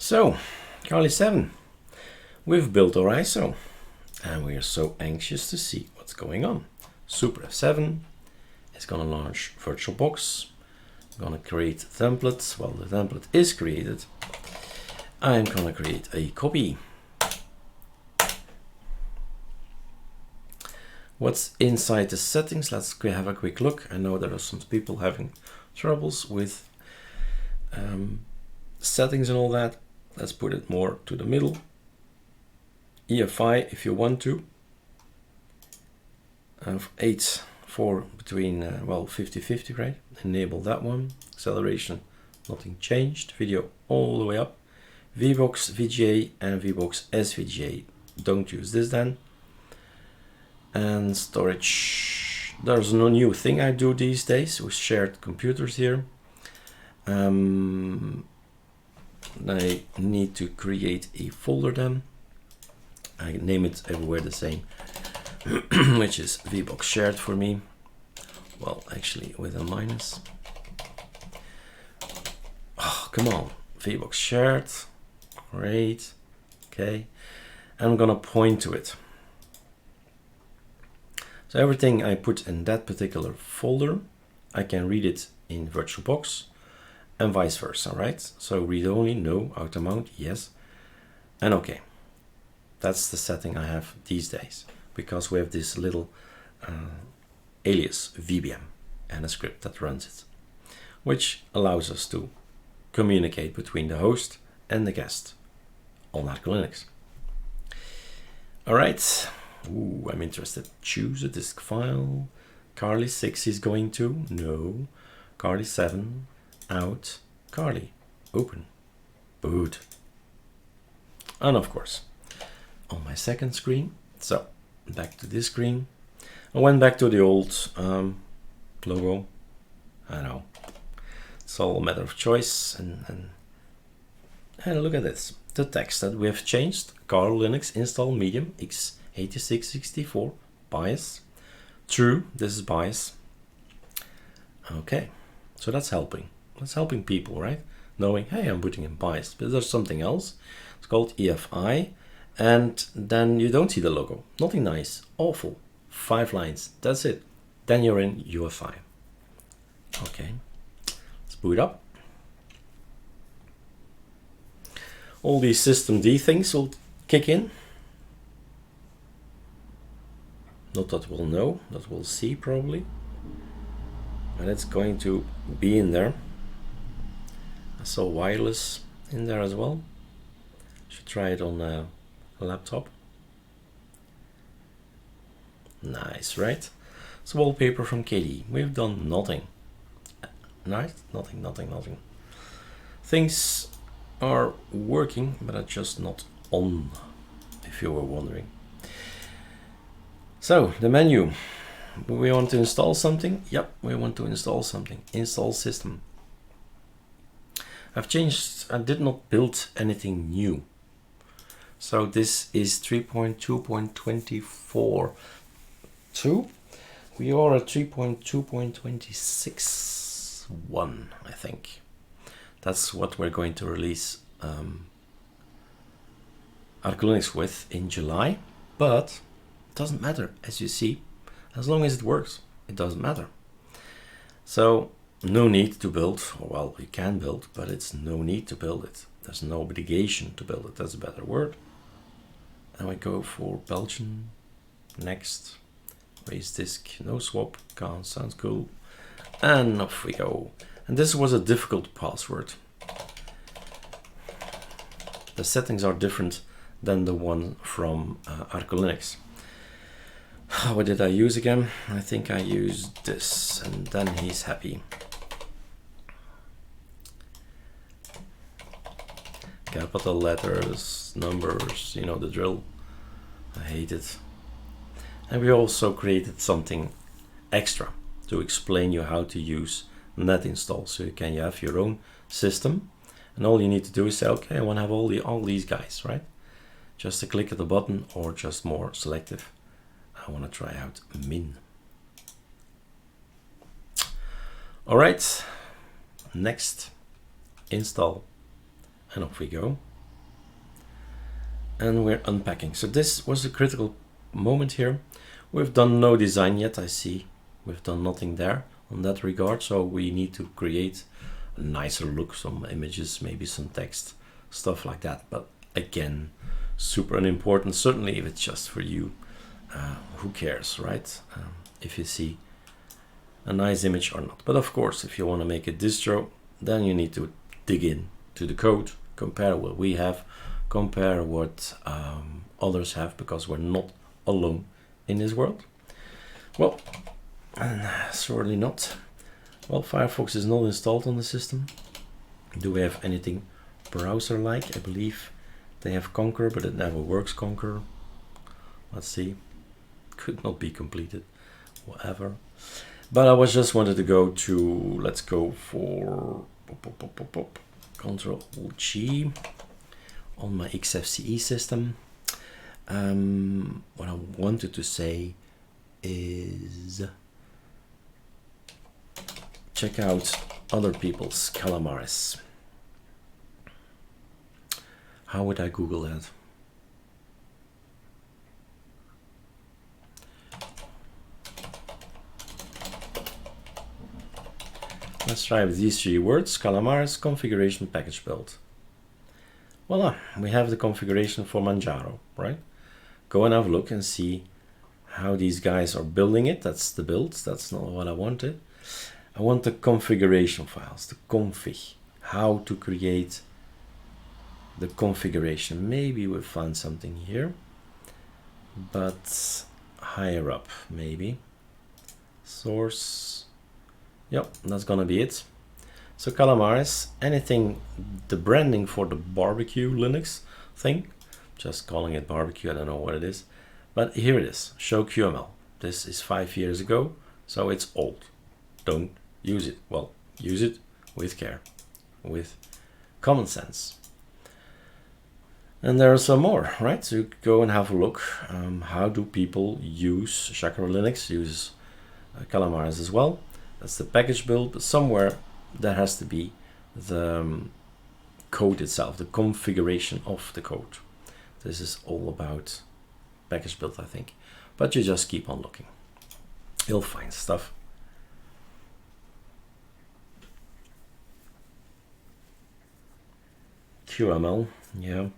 So, Carli 7, we've built our ISO and we are so anxious to see what's going on. Super F7 is going to launch VirtualBox. I'm going to create templates. Well, the template is created. I'm going to create a copy. What's inside the settings? Let's have a quick look. I know there are some people having troubles with settings and all that. Let's put it more to the middle. EFI if you want to. 8 for between, well, 50-50, right? Enable that one. Acceleration, nothing changed. Video all the way up. VBox VGA and VBox SVGA. Don't use this then. And storage. There's no new thing I do these days with shared computers here. I need to create a folder then. I name it everywhere the same, which is VBox shared for me. Well, actually with a minus. Oh, come on, VBox shared. Great. Okay. I'm gonna point to it. So everything I put in that particular folder, I can read it in VirtualBox and vice versa, right? So read only, no, auto mount, yes, and okay. That's the setting I have these days because we have this little alias VBM and a script that runs it, which allows us to communicate between the host and the guest on ArcoLinux. All right. Ooh, I'm interested. Choose a disk file. Carli 6 is going to. No. Carli 7. Out. Carli. Open. Boot. And of course, on my second screen. So, back to this screen. I went back to the old logo. I know. It's all a matter of choice. And look at this. The text that we have changed. ArcoLinux install medium x86-64 BIOS. True, this is BIOS. Okay, so that's helping. That's helping people, right? Knowing, hey, I'm putting in BIOS, but there's something else. It's called EFI, and then you don't see the logo. Nothing nice, awful. 5 lines, that's it. Then you're in UEFI. Okay, let's boot up. All these system D things will kick in. Not that we'll know, that we'll see probably. And it's going to be in there. I saw wireless in there as well. Should try it on a laptop. Nice, right? It's wallpaper from KD. We've done nothing. Nice, nothing. Things are working, but are just not on, if you were wondering. So, the menu. We want to install something? Yep, we want to install something. Install system. I've changed, I did not build anything new. So this is 3.2.24.2. We are at 3.2.26.1, I think. That's what we're going to release ArcoLinux with in July, but it doesn't matter, as you see. As long as it works, it doesn't matter. So no need to build, well, you can build, but it's no need to build it. There's no obligation to build it, that's a better word. And we go for Belgian, next, raise disk, no swap, can't, sounds cool. And off we go. And this was a difficult password. The settings are different than the one from ArcoLinux. What did I use again? I think I used this, and then he's happy. Capital letters, numbers, you know the drill. I hate it. And we also created something extra to explain you how to use net install. So you can have your own system, and all you need to do is say, okay, I want to have all these guys, right? Just a click of the button, or just more selective. I want to try out min. All right, next, install, and off we go. and we're unpacking. So this was a critical moment here. We've done no design yet. I see we've done nothing there on that regard. So we need to create a nicer look, some images, maybe some text, stuff like that. But again, super unimportant. Certainly if it's just for you, who cares, right? If you see a nice image or not. But of course, if you want to make a distro, then you need to dig in to the code, compare what we have, compare what others have, because we're not alone in this world. Well, certainly not. Well, Firefox is not installed on the system. Do we have anything browser-like? I believe they have Conquer, but it never works, Conquer. Let's see. Could not be completed. Whatever. But I was just wanted to go to, let's go for Ctrl-G on my XFCE system. What I wanted to say is check out other people's Calamares. How would I Google that? Let's try with these 3 words: Calamares configuration package build. Voila, we have the configuration for Manjaro, right? Go and have a look and see how these guys are building it. That's the builds, that's not what I wanted. I want the configuration files, the config, how to create the configuration. Maybe we'll find something here, but higher up, maybe. Source. Yep, that's gonna be it. So Calamares, anything, the branding for the barbecue Linux thing, just calling it barbecue, I don't know what it is, but here it is, show QML. This is 5 years ago, so it's old. Don't use it. Well, use it with care, with common sense. And there are some more, right? So go and have a look. How do people use Chakra Linux, use Calamares as well? That's the package build, but somewhere there has to be the code itself, the configuration of the code. This is all about package build, I think. But you just keep on looking. You'll find stuff. QML, yeah.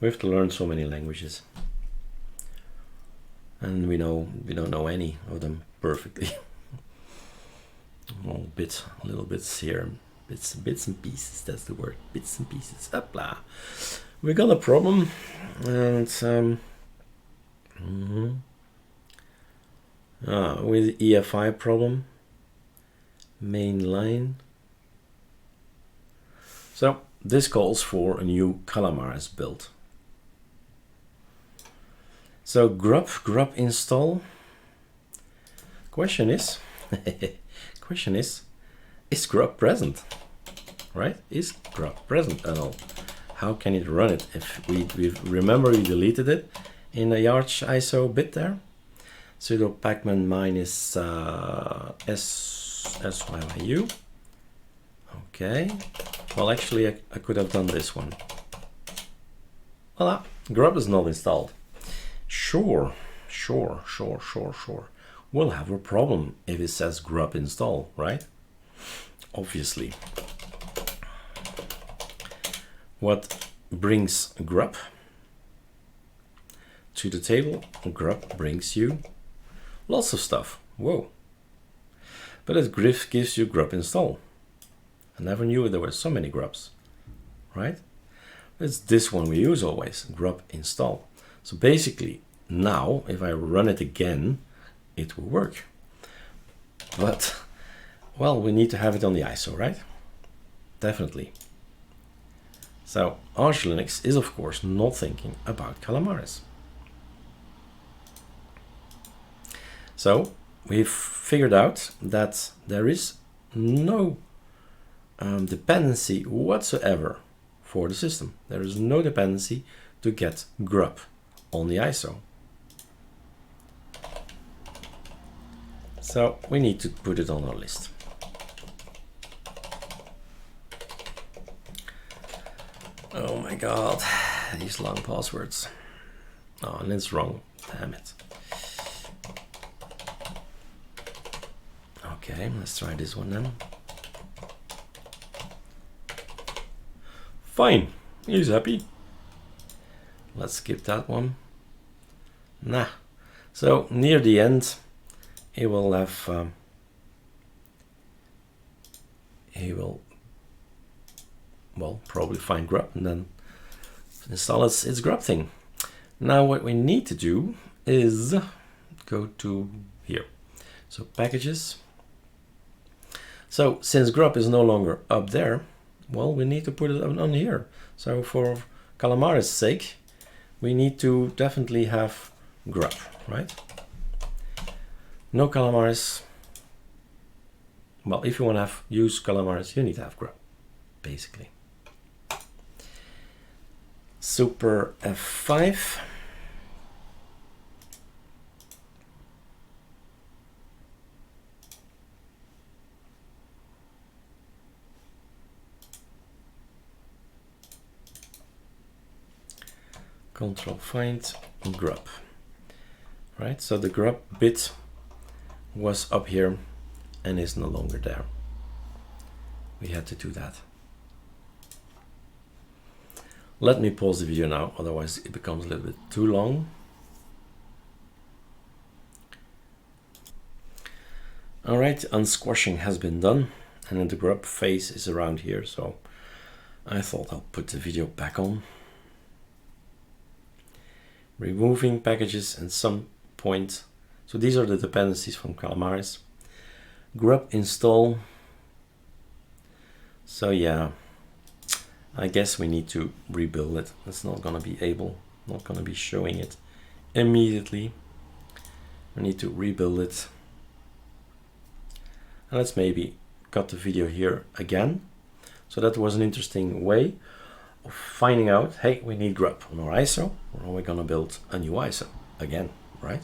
We have to learn so many languages. And we don't know any of them perfectly. Little bits here, bits and pieces. That's the word, bits and pieces. Hopla. We got a problem, and with EFI problem, main line. So this calls for a new Calamares build. So grub install. Question is. Is Grub present? Right? Is Grub present at all? How can it run it? If we remember we deleted it in a Yarch ISO bit there. Sudo pacman minus syyu. Okay. Well, actually, I could have done this one. Voila. Grub is not installed. Sure. We'll have a problem if it says grub install, right? Obviously. What brings grub to the table? Grub brings you lots of stuff. Whoa. But it gives you grub install. I never knew there were so many grubs, right? It's this one we use always, grub install. So basically, now if I run it again, it will work. But, well, we need to have it on the ISO, right? Definitely. So ArcoLinux is, of course, not thinking about Calamares. So we've figured out that there is no dependency whatsoever for the system. There is no dependency to get grub on the ISO. So we need to put it on our list. Oh my God, these long passwords. Oh, and it's wrong. Damn it. Okay, let's try this one then. Fine, he's happy. Let's skip that one. Nah. So near the end, he will have. He will, well, probably find Grub and then install its Grub thing. Now what we need to do is go to here. So packages. So since Grub is no longer up there, well, we need to put it on here. So for Calamares' sake, we need to definitely have Grub, right? No Calamares. Well, if you want to use Calamares, you need to have Grub, basically. Super F5. Control find Grub. Right, so the Grub bit was up here and is no longer there. We had to do that. Let me pause the video now, otherwise it becomes a little bit too long. Alright, unsquashing has been done, and then the Grub face is around here, so I thought I'll put the video back on. Removing packages and some point. So these are the dependencies from Calamares. Grub install. So yeah, I guess we need to rebuild it. It's not gonna be showing it immediately. We need to rebuild it. And let's maybe cut the video here again. So that was an interesting way of finding out, hey, we need Grub on our ISO, or are we gonna build a new ISO again, right?